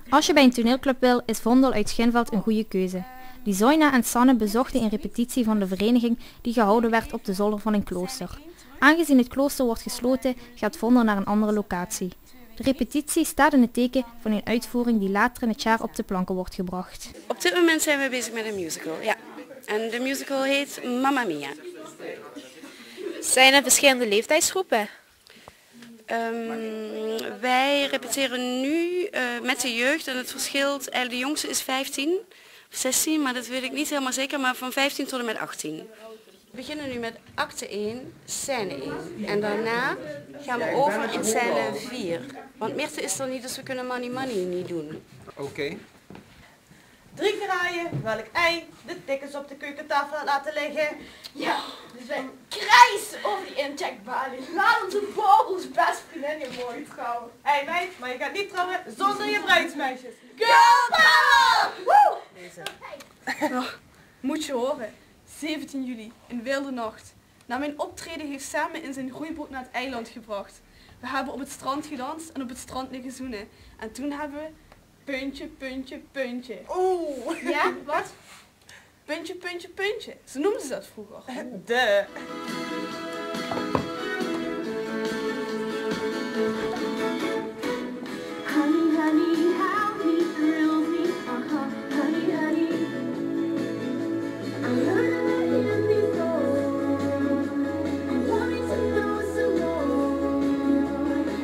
Als je bij een toneelclub wil, is Vondel uit Schinveld een goede keuze. Lizoina en Sanne bezochten een repetitie van de vereniging die gehouden werd op de zolder van een klooster. Aangezien het klooster wordt gesloten, gaat Vondel naar een andere locatie. De repetitie staat in het teken van een uitvoering die later in het jaar op de planken wordt gebracht. Op dit moment zijn we bezig met een musical, ja. En de musical heet Mamma Mia. Zijn er verschillende leeftijdsgroepen? Wij repeteren nu met de jeugd en het verschilt, eigenlijk de jongste is 15 of 16, maar dat weet ik niet helemaal zeker, maar van 15 tot en met 18. We beginnen nu met acte 1, scène 1 en daarna gaan we over in scène 4. Want Mirte is er niet, dus we kunnen Money Money niet doen. Oké. 3 draaien, welk ei, de tickets op de keukentafel laten liggen. Ja, we zijn krijs over die incheckbalie. Laat onze borrels best vriendinnen mooi trouwen. Hé meid, maar je gaat niet trouwen zonder je bruidsmeisjes. Girl power! Woe! Oh, moet je horen. 17 juli, een wilde nacht. Na mijn optreden heeft Sam me in zijn roeiboot naar het eiland gebracht. We hebben op het strand gedanst en op het strand liggen zoenen. En toen hebben we puntje, puntje, puntje. Oeh. Ja, wat? Puntje, puntje, puntje. Zo noemden ze dat vroeger. De. Honey, honey, how he thrills me. Honey, honey. I'm learning in these doors. I'm wanting to know some more.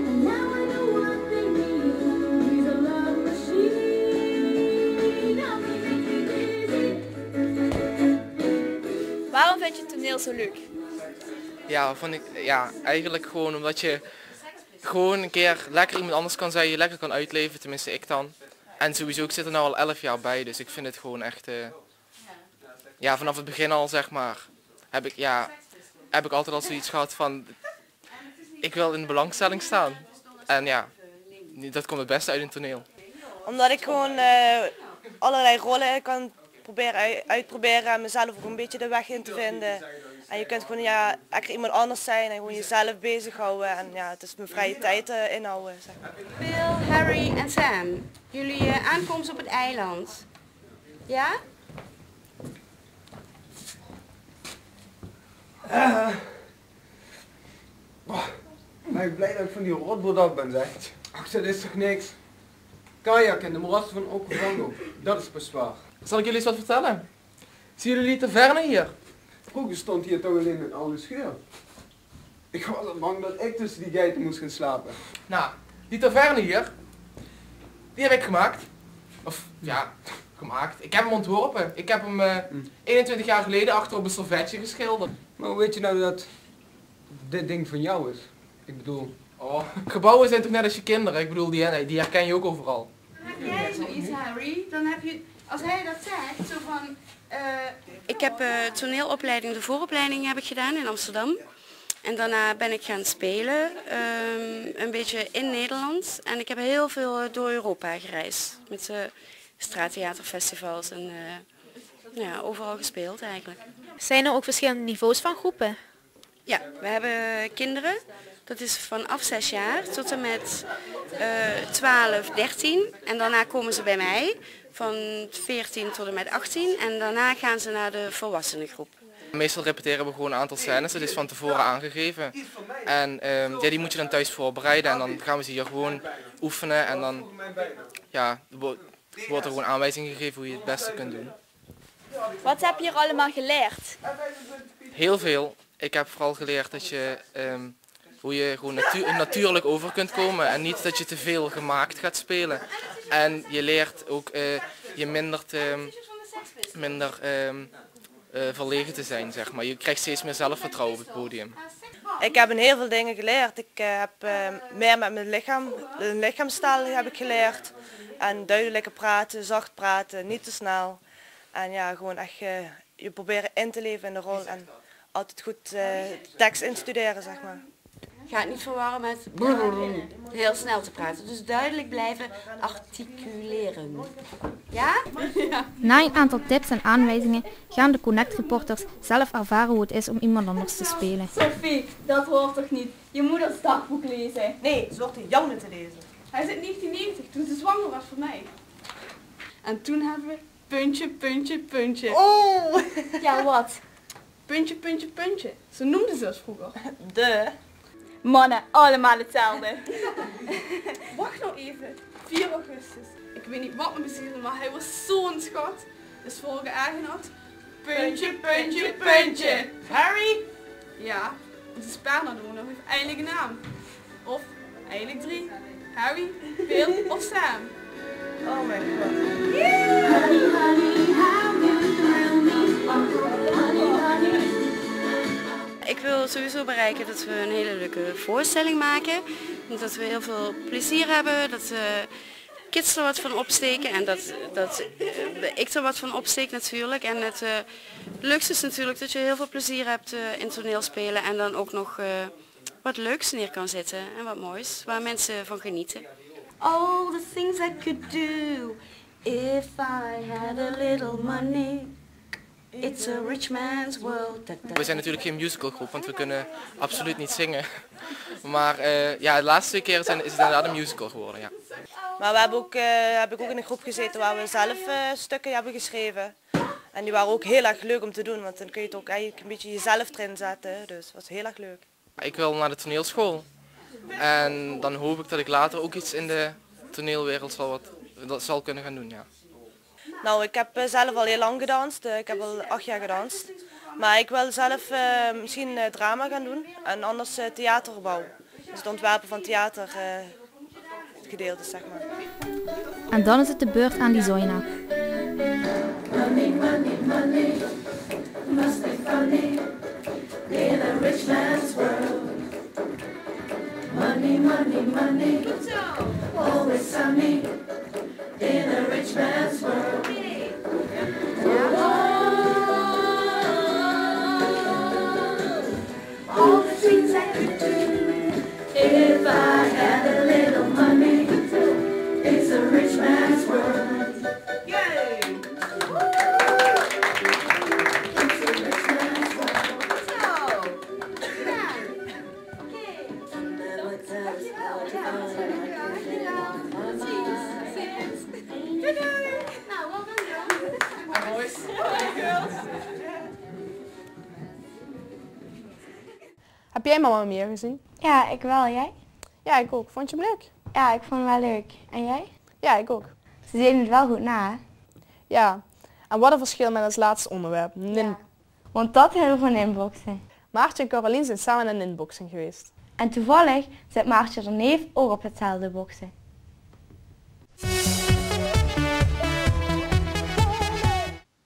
And now I know what they mean. He's a love machine. Oh, he makes me dizzy. Waarom vind je toneel zo leuk? Ja, eigenlijk gewoon omdat je gewoon een keer lekker iemand anders kan zijn, je lekker kan uitleven, tenminste ik dan. En sowieso, ik zit er nu al 11 jaar bij, dus ik vind het gewoon echt, vanaf het begin al zeg maar, heb ik altijd al zoiets gehad van, ik wil in de belangstelling staan. En ja, dat komt het beste uit een toneel. Omdat ik gewoon allerlei rollen kan uitproberen en mezelf ook een beetje de weg in te vinden. En je kunt gewoon lekker iemand anders zijn en gewoon jezelf bezighouden en ja, het is mijn vrije tijd inhouden. Zeg maar. Bill, Harry en Sam, jullie aankomst op het eiland. Ja? Maar ik ben blij dat ik van die rotboot af ben, zeg. Ach, dat is toch niks? Kajak en de moerassen van Okavango, dat is pas zwaar. Zal ik jullie eens wat vertellen? Zien jullie die taverne hier? Vroeger stond hier toch alleen een oude scheur. Ik was al bang dat ik tussen die geiten moest gaan slapen. Nou, die taverne hier, die heb ik gemaakt. Of ja, gemaakt. Ik heb hem ontworpen. Ik heb hem 21 jaar geleden achter op een servetje geschilderd. Maar hoe weet je nou dat dit ding van jou is? Ik bedoel... Oh, gebouwen zijn toch net als je kinderen? Ik bedoel, die herken je ook overal. Heb jij zoiets, Harry? Dan heb je, als hij dat zegt, zo van... Ik heb toneelopleiding, de vooropleiding heb ik gedaan in Amsterdam. En daarna ben ik gaan spelen, een beetje in Nederland. En ik heb heel veel door Europa gereisd. Met straattheaterfestivals en overal gespeeld eigenlijk. Zijn er ook verschillende niveaus van groepen? Ja, we hebben kinderen. Dat is vanaf 6 jaar tot en met 12, 13. En daarna komen ze bij mij van 14 tot en met 18. En daarna gaan ze naar de volwassenengroep. Meestal repeteren we gewoon een aantal scènes, dat is van tevoren aangegeven. En die moet je dan thuis voorbereiden en dan gaan we ze hier gewoon oefenen. En dan wordt er gewoon aanwijzingen gegeven hoe je het beste kunt doen. Wat heb je hier allemaal geleerd? Heel veel. Ik heb vooral geleerd dat je... hoe je gewoon natuurlijk over kunt komen en niet dat je te veel gemaakt gaat spelen. En je leert ook je minder verlegen te zijn, zeg maar. Je krijgt steeds meer zelfvertrouwen op het podium. Ik heb heel veel dingen geleerd. Ik heb meer met mijn lichaam, de lichaamstaal heb ik geleerd. En duidelijker praten, zacht praten, niet te snel. En ja, gewoon echt je proberen in te leven in de rol en altijd goed tekst instuderen, zeg maar. Ga het niet verwarren met heel snel te praten. Dus duidelijk blijven articuleren. Ja? Na een aantal tips en aanwijzingen gaan de Connect-reporters zelf ervaren hoe het is om iemand anders te spelen. Sophie, dat hoort toch niet? Je moet het dagboek lezen. Nee, ze hoort in jou te lezen. Hij is uit 1990, toen ze zwanger was van mij. En toen hebben we puntje, puntje, puntje. Oh! Ja, wat? Puntje, puntje, puntje. Zo noemden ze dat vroeger. De. Mannen, allemaal hetzelfde. Wacht nou even. 4 augustus. Ik weet niet wat me bezielde, maar hij was zo'n schat. Dus vorige eigenaar. Puntje, puntje, puntje. Harry? Ja, onze spaarnadoner heeft eindelijk een naam. Of eigenlijk 3. Harry, Bill of Sam. Oh mijn god. Ik wil sowieso bereiken dat we een hele leuke voorstelling maken. Dat we heel veel plezier hebben, dat kids er wat van opsteken en dat ik er wat van opsteek natuurlijk. En het leukste is natuurlijk dat je heel veel plezier hebt in toneelspelen en dan ook nog wat leuks neer kan zetten en wat moois, waar mensen van genieten. All the things I could do if I had a little money. It's a rich man's world. We zijn natuurlijk geen musicalgroep, want we kunnen absoluut niet zingen. Maar ja, de laatste 2 keer is het inderdaad een musical geworden. Ja. Maar we hebben ook, heb ik ook in een groep gezeten waar we zelf stukken hebben geschreven. En die waren ook heel erg leuk om te doen, want dan kun je het ook eigenlijk een beetje jezelf erin zetten. Dus het was heel erg leuk. Ik wil naar de toneelschool. En dan hoop ik dat ik later ook iets in de toneelwereld zal kunnen gaan doen. Ja. Nou, ik heb zelf al heel lang gedanst. Ik heb al 8 jaar gedanst. Maar ik wil zelf misschien drama gaan doen en anders theaterbouw. Dus het ontwerpen van theatergedeeltes, zeg maar. En dan is het de beurt aan die Zoina. Money, money, money, must be funny in a rich man's world. Money, money, money, always sunny in a rich man's world. All the things I could do if I had a little money. It's a rich man's world. Heb jij Mamma Mia gezien? Ja, ik wel. Jij? Ja, ik ook. Vond je hem leuk? Ja, ik vond het wel leuk. En jij? Ja, ik ook. Ze deden het wel goed na, hè? Ja. En wat een verschil met het laatste onderwerp. Want dat hebben we van inboxen. Maartje en Carolien zijn samen naar ninboxing geweest. En toevallig zit Maartje er neef ook op hetzelfde boksen.